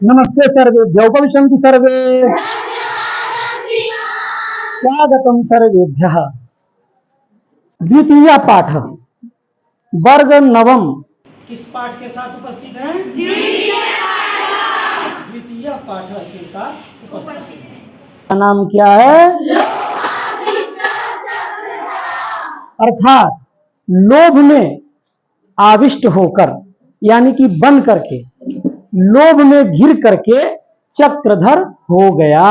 नमस्ते सर्वेभ्यो उपविशन्तु सर्वे। स्वागतम सर्वेभ्यः। द्वितीय पाठ वर्ग नवम किस पाठ के साथ उपस्थित है? द्वितीय पाठ के साथ उपस्थित है। का नाम क्या है? अर्थात लोभ में आविष्ट होकर यानी कि बन करके, लोभ में घिर करके चक्रधर हो गया।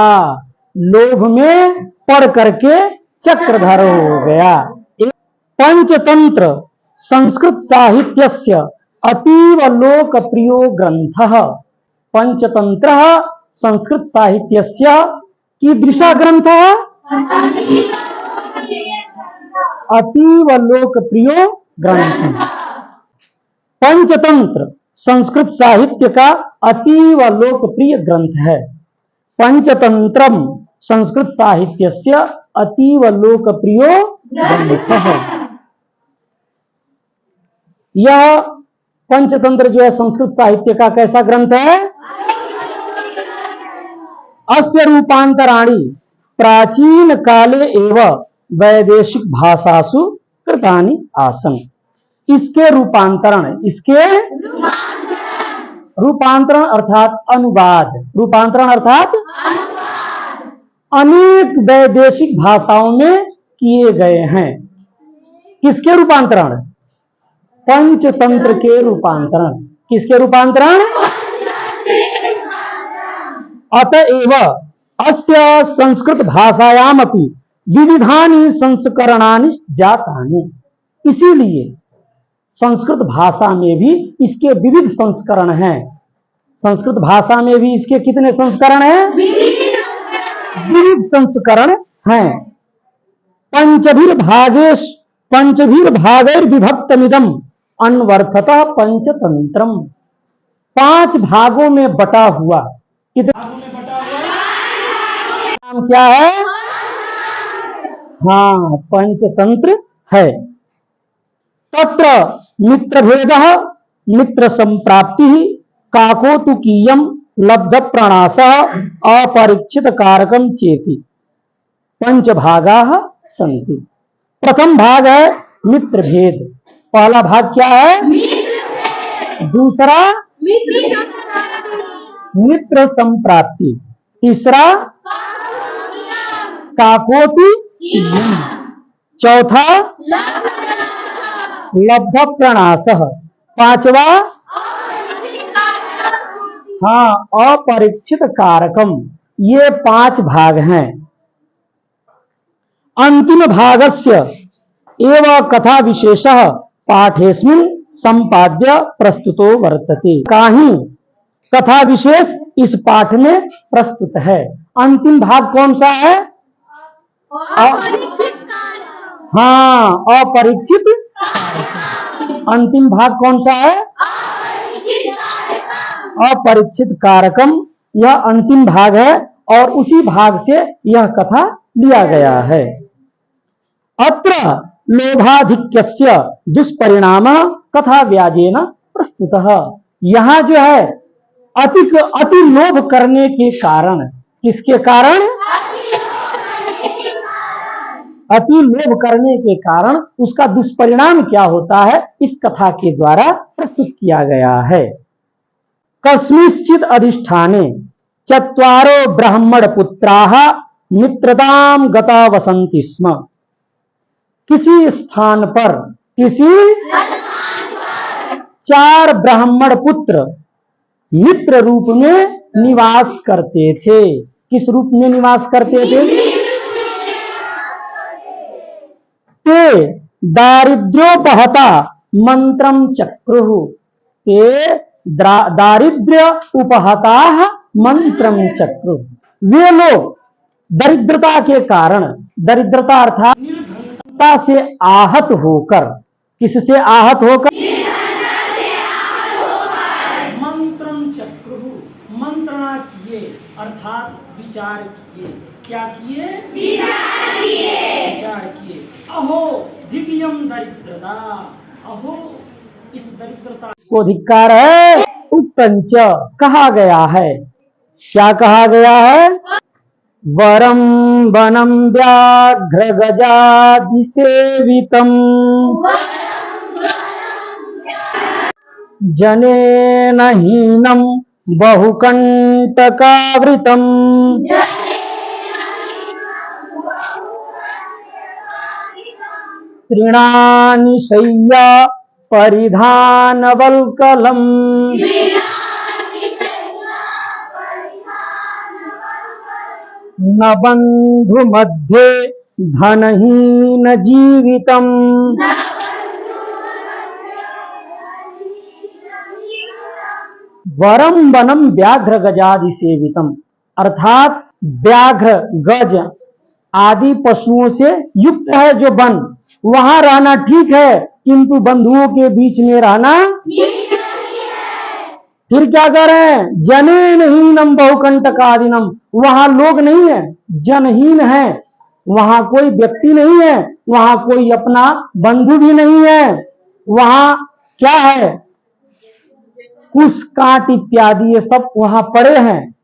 लोभ में पड़ करके चक्रधर हो गया। पंचतंत्र संस्कृत साहित्यस्य अतीव लोकप्रियो ग्रंथः। पंचतंत्र संस्कृत साहित्यस्य कीदृशः ग्रंथः? अतीव लोकप्रियो ग्रंथ। पंचतंत्र संस्कृत साहित्य का अतीव लोकप्रिय ग्रंथ है। पंचतंत्रम संस्कृत साहित्यस्य अतीव लोकप्रियो ग्रंथ है। यह पंचतंत्र जो है संस्कृत साहित्य का कैसा ग्रंथ है? अस्य रूपांतराणि प्राचीन काले एव वैदेशिक भाषासु कृतानि आसन्। इसके रूपांतरण अर्थात अनुवाद, रूपांतरण अर्थात अनेक वैदेशिक भाषाओं में किए गए हैं। किसके रूपांतरण? पंचतंत्र के रूपांतरण। किसके रूपांतरण? अतएव अस्य संस्कृत भाषायामपि विविधानि संस्करणानि जातानि। इसीलिए संस्कृत भाषा में भी इसके विविध संस्करण हैं। संस्कृत भाषा में भी इसके कितने संस्करण हैं? विविध संस्करण हैं। पंचभिर भागैर विभक्तमिदं अन्वर्थतः पंचतंत्रम। 5 भागों में बटा हुआ। कितने भागों में बटा हुआ? नाम क्या है? हाँ, पंचतंत्र है। तत्र मित्रभेदः मित्र संप्राप्ति काकोतुकीयं लब्ध प्रणासः अपरीक्षित कारकम चेति पंचभागाः सन्ति। प्रथम भाग है मित्र भेद। पहला भाग क्या है? दूसरा मित्र संप्राप्ति। तीसरा काकोतुकीयं। चौथा लब्ध प्रणासः। पांचवा अपरीक्षित कारकम। ये 5 भाग हैं। अंतिम भागस्य एव कथा विशेषः पाठेस्मिन् संपाद्य प्रस्तुतो वर्तते। काही कथा विशेष इस पाठ में प्रस्तुत है। अंतिम भाग कौन सा है? अपरीक्षित। अंतिम भाग कौन सा है? अपरीक्षित कारकम। यह अंतिम भाग है और उसी भाग से यह कथा लिया गया है। अत्र लोभाधिक्यस्य दुष्परिणामः कथा व्याजेन प्रस्तुतः। यहाँ जो है अति लोभ करने के कारण, किसके कारण? अति लोभ करने के कारण उसका दुष्परिणाम क्या होता है, इस कथा के द्वारा प्रस्तुत किया गया है। कस्मिंश्चित् अधिष्ठाने चत्वारो ब्राह्मण पुत्राः मित्रतां गता वसन्ति स्म। किसी स्थान पर 4 ब्राह्मण पुत्र मित्र रूप में निवास करते थे। किस रूप में निवास करते थे? ते दारिद्र्योपहता मंत्रम चक्रुः। ते दारिद्र्य उपहता मंत्रम चक्रु। वे लोग दरिद्रता के कारण, दरिद्रता अर्थात निर्धनता से आहत होकर, किससे आहत होकर? मंत्रम चक्रु, मंत्रणा किए अर्थात विचार किए। क्या किए? विचार किए। अहो धिक्यम दरिद्रता। अहो इस दरिद्रता को धिक्कार है। उक्तंच कहा गया है, क्या कहा गया है? वरम वनम व्याघ्र गजादि सेवितम जनेन हीनम बहुकंटकावृतम तृणानि शय्या परिधानवल्कलम् न बंधु मध्ये धनहीन जीवितम्। वरम वनम व्याघ्र गजादि सेवितम, अर्थात व्याघ्र गज आदि पशुओं से युक्त है जो वन, वहां रहना ठीक है, किंतु बंधुओं के बीच में रहना फिर क्या करें? जनेनहीनम बहुकंटकादिनम, वहां लोग नहीं है, जनहीन है, वहां कोई व्यक्ति नहीं है, वहां कोई अपना बंधु भी नहीं है, वहां क्या है? कुश कांट इत्यादि ये सब वहां पड़े हैं,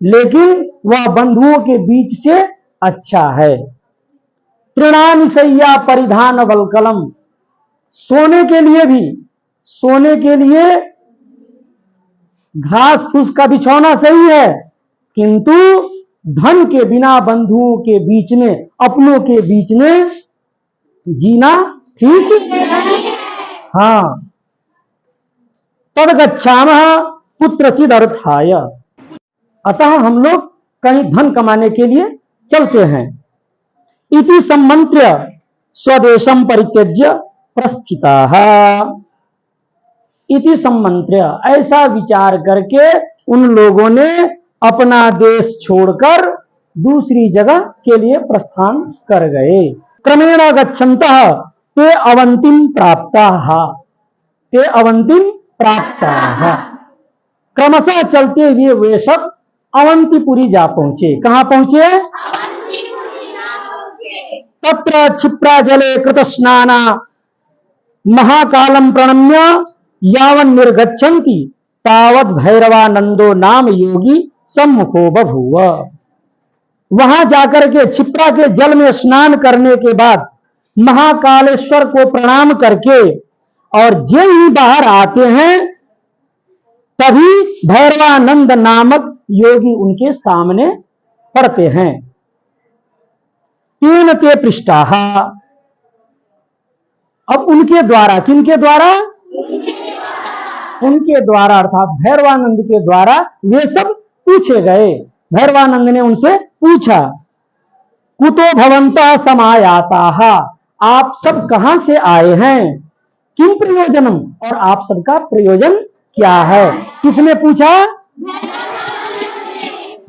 लेकिन वह बंधुओं के बीच से अच्छा है। तृणानि शय्या परिधान वल्कलम, सोने के लिए भी, सोने के लिए घास फूस का बिछौना सही है, किंतु धन के बिना बंधुओं के बीच में, अपनों के बीच में जीना ठीक। हाँ, तद गच्छामः कुत्रचिद अर्थाय, अतः हम लोग कहीं धन कमाने के लिए चलते हैं। इति सम्मंत्र्य स्वदेशम परित्यज्य प्रस्थिताः, इति सम्मंत्र्य, ऐसा विचार करके उन लोगों ने अपना देश छोड़कर दूसरी जगह के लिए प्रस्थान कर गए। क्रमेण गच्छन्तः ते अवंतिम प्राप्ताः, ते अवंतिम प्राप्ताः, क्रमशः चलते हुए वे सब अवंतीपुरी जा पहुंचे। कहां पहुंचे? तत्र क्षिप्रा जले कृत स्नाना महाकालम प्रणम्य यावन् निर्गच्छन्ति तावत् भैरवानंदो नाम योगी सम्मुखो बभूव। वहां जाकर के क्षिप्रा के जल में स्नान करने के बाद महाकालेश्वर को प्रणाम करके और जे ही बाहर आते हैं तभी भैरवानंद नामक योगी उनके सामने पड़ते हैं। तीन ते पृष्ठाः, अब उनके द्वारा, किनके द्वारा? उनके द्वारा अर्थात भैरवानंद के द्वारा वे सब पूछे गए। भैरवानंद ने उनसे पूछा, कुतो भवन्तः समायाताः, आप सब कहां से आए हैं? किम प्रयोजनम, और आप सबका प्रयोजन क्या है? किसने पूछा?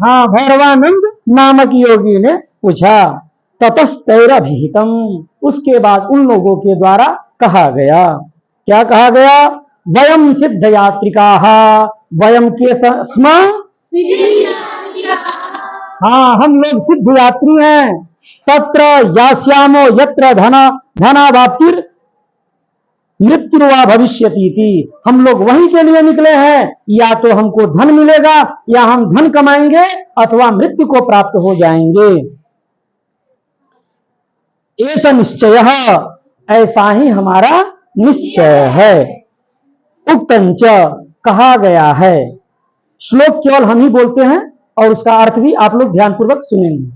हाँ, भैरवानंद नामक योगी ने पूछा। ततस्तैरभिहितम, उसके बाद उन लोगों के द्वारा कहा गया, क्या कहा गया? वयम सिद्ध यात्रिकाः, वयम के स्म, हाँ हम लोग सिद्ध यात्री हैं। तत्र यास्यामो यत्र धनावाप्तिर मृत्युर्वा भविष्यति, हम लोग वहीं के लिए निकले हैं, या तो हमको धन मिलेगा या हम धन कमाएंगे अथवा मृत्यु को प्राप्त हो जाएंगे। ऐसा निश्चय, ऐसा ही हमारा निश्चय है। उक्तंच, कहा गया है। श्लोक केवल हम ही बोलते हैं और उसका अर्थ भी आप लोग ध्यानपूर्वक सुनेंगे।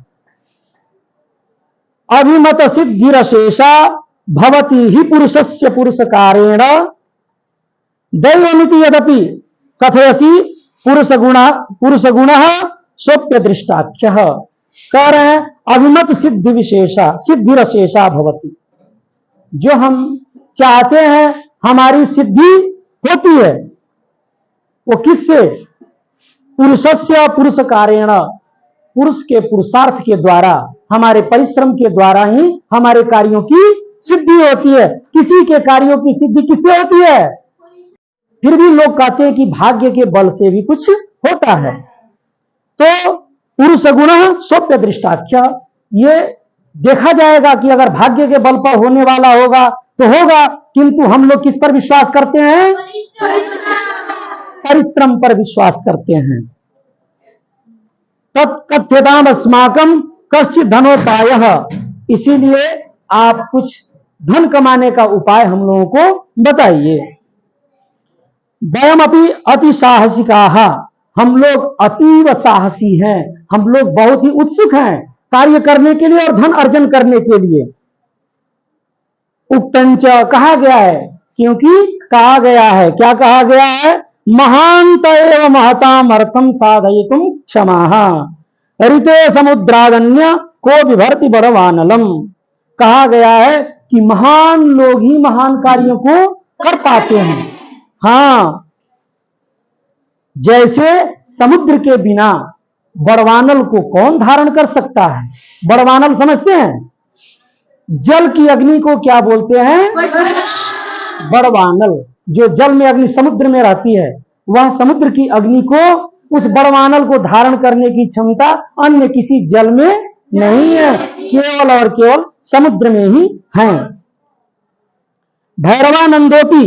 अभिमत सिद्धिरशेषा भवति ही पुरुषस्य पुरुषकारेण दैवमिति यदपि कथयसि पुरुषगुणः स्वप्य दृष्टाख्यः। कह रहे हैं अभिमत सिद्धिरशेषा भवति, जो हम चाहते हैं हमारी सिद्धि होती है, वो किससे? पुरुषस्य पुरुषकारेण, पुरुष के पुरुषार्थ के द्वारा, हमारे परिश्रम के द्वारा ही हमारे कार्यों की सिद्धि होती है। किसी के कार्यों की सिद्धि किससे होती है? फिर भी लोग कहते हैं कि भाग्य के बल से भी कुछ होता है। तो पुरुष गुण स्वप्य दृष्टाख्य, ये देखा जाएगा कि अगर भाग्य के बल पर होने वाला होगा तो होगा, किंतु हम लोग किस पर विश्वास करते हैं? परिश्रम पर विश्वास करते हैं। तत्कथ्यताम अस्माकं कश्चित् धनोपायः, इसीलिए आप कुछ धन कमाने का उपाय हम लोगों को बताइए। वयमपि अति साहसिकाः, हम लोग अतीव साहसी हैं, हम लोग बहुत ही उत्सुक हैं कार्य करने के लिए और धन अर्जन करने के लिए। उक्तंच, कहा गया है, क्योंकि कहा गया है, क्या कहा गया है, महांत एव महताम अर्थम साधयितुम क्षमाः ऋते समुद्रागण्य को विभर्ति बड़वानलम। कहा गया है कि महान लोग ही महान कार्यों को कर पाते हैं। हाँ, जैसे समुद्र के बिना बड़वानल को कौन धारण कर सकता है? बड़वानल समझते हैं? जल की अग्नि को क्या बोलते हैं? बड़वानल। जो जल में अग्नि समुद्र में रहती है, वह समुद्र की अग्नि को, उस बड़वानल को धारण करने की क्षमता अन्य किसी जल में नहीं है, केवल और केवल समुद्र में ही है। भैरवानंदोपि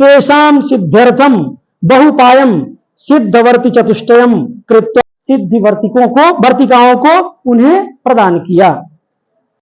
तेषां सिद्ध्यर्थम बहुपायम सिद्धवर्ती चतुष्टयम कृत्वा, सिद्धि वर्तिकाओं को उन्हें प्रदान किया।